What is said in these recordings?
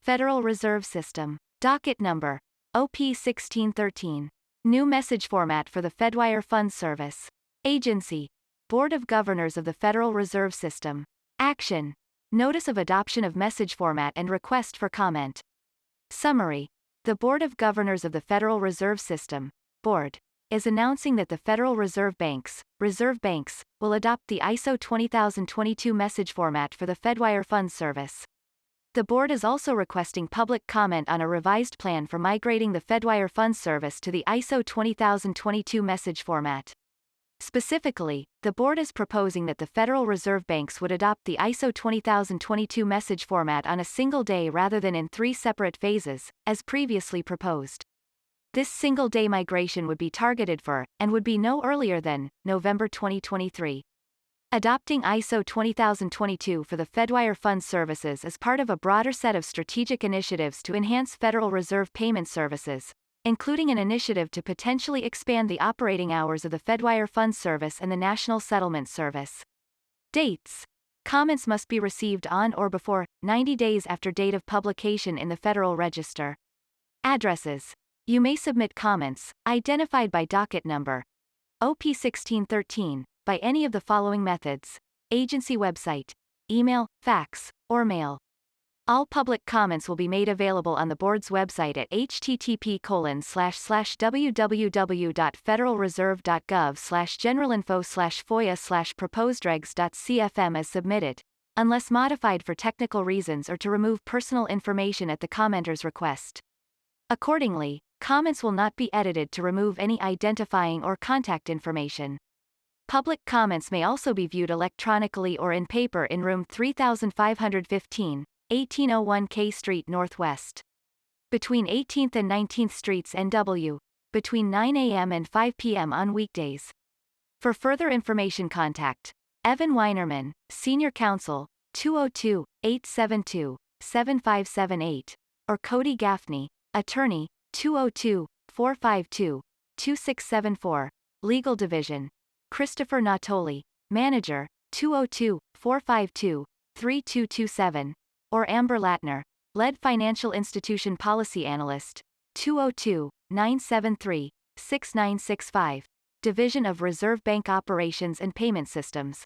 Federal Reserve System. Docket number. OP 1613. New message format for the Fedwire Funds Service. Agency. Board of Governors of the Federal Reserve System. Action. Notice of adoption of message format and request for comment. Summary. The Board of Governors of the Federal Reserve System, Board, is announcing that the Federal Reserve Banks, will adopt the ISO 20022 message format for the Fedwire Funds Service. The Board is also requesting public comment on a revised plan for migrating the Fedwire Funds Service to the ISO 20022 message format. Specifically, the Board is proposing that the Federal Reserve Banks would adopt the ISO 20022 message format on a single day rather than in 3 separate phases, as previously proposed. This single-day migration would be targeted for, and would be no earlier than, November 2023. Adopting ISO 20022 for the Fedwire Funds Services is part of a broader set of strategic initiatives to enhance Federal Reserve payment services, including an initiative to potentially expand the operating hours of the Fedwire Funds Service and the National Settlement Service. Dates. Comments must be received on or before 90 days after date of publication in the Federal Register. Addresses. You may submit comments, identified by docket number OP 1613, by any of the following methods: agency website, email, fax, or mail. All public comments will be made available on the Board's website at http://www.federalreserve.gov/generalinfo/foia/proposedregs.cfm as submitted, unless modified for technical reasons or to remove personal information at the commenter's request. Accordingly, comments will not be edited to remove any identifying or contact information. Public comments may also be viewed electronically or in paper in room 3515, 1801 K Street Northwest. Between 18th and 19th Streets NW. Between 9 a.m. and 5 p.m. on weekdays. For further information contact Evan Weinerman, Senior Counsel, 202-872-7578, or Cody Gaffney, Attorney, 202-452-2674, Legal Division. Christopher Natoli, Manager, 202-452-3227, or Amber Latner, Lead Financial Institution Policy Analyst, 202-973-6965, Division of Reserve Bank Operations and Payment Systems.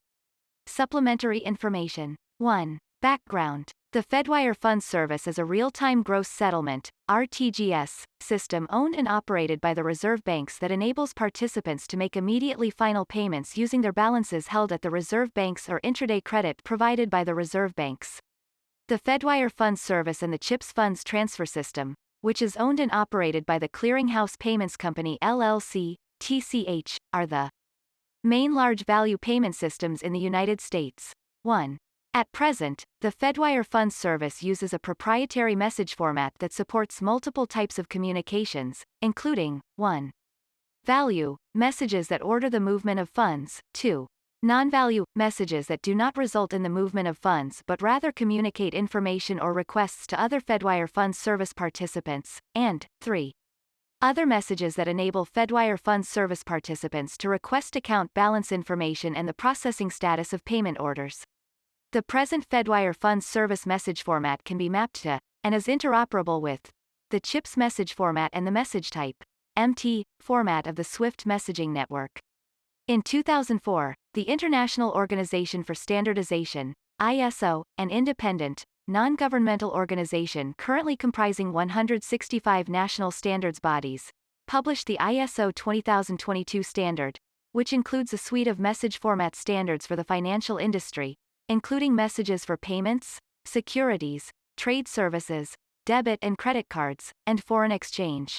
Supplementary information. 1. Background. The Fedwire Funds Service is a real-time gross settlement, RTGS, system owned and operated by the reserve banks that enables participants to make immediately final payments using their balances held at the reserve banks or intraday credit provided by the reserve banks. The Fedwire Funds Service and the CHIPS Funds Transfer System, which is owned and operated by the Clearinghouse Payments Company LLC, TCH, are the main large value payment systems in the United States. 1. At present, the Fedwire Funds Service uses a proprietary message format that supports multiple types of communications, including 1. Value, messages that order the movement of funds, 2. Non-value, messages that do not result in the movement of funds but rather communicate information or requests to other Fedwire Funds Service participants, and 3. Other messages that enable Fedwire Funds Service participants to request account balance information and the processing status of payment orders. The present Fedwire Funds Service message format can be mapped to, and is interoperable with, the CHIPS message format and the message type, MT, format of the SWIFT messaging network. In 2004, the International Organization for Standardization, ISO, an independent, non-governmental organization currently comprising 165 national standards bodies, published the ISO 20022 standard, which includes a suite of message format standards for the financial industry, including messages for payments, securities, trade services, debit and credit cards, and foreign exchange.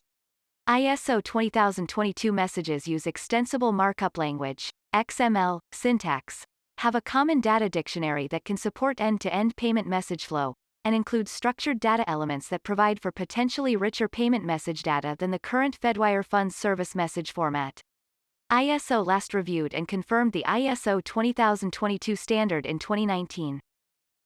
ISO 20022 messages use extensible markup language, XML, syntax, have a common data dictionary that can support end-to-end payment message flow, and includes structured data elements that provide for potentially richer payment message data than the current Fedwire Funds Service message format. ISO last reviewed and confirmed the ISO 20022 standard in 2019.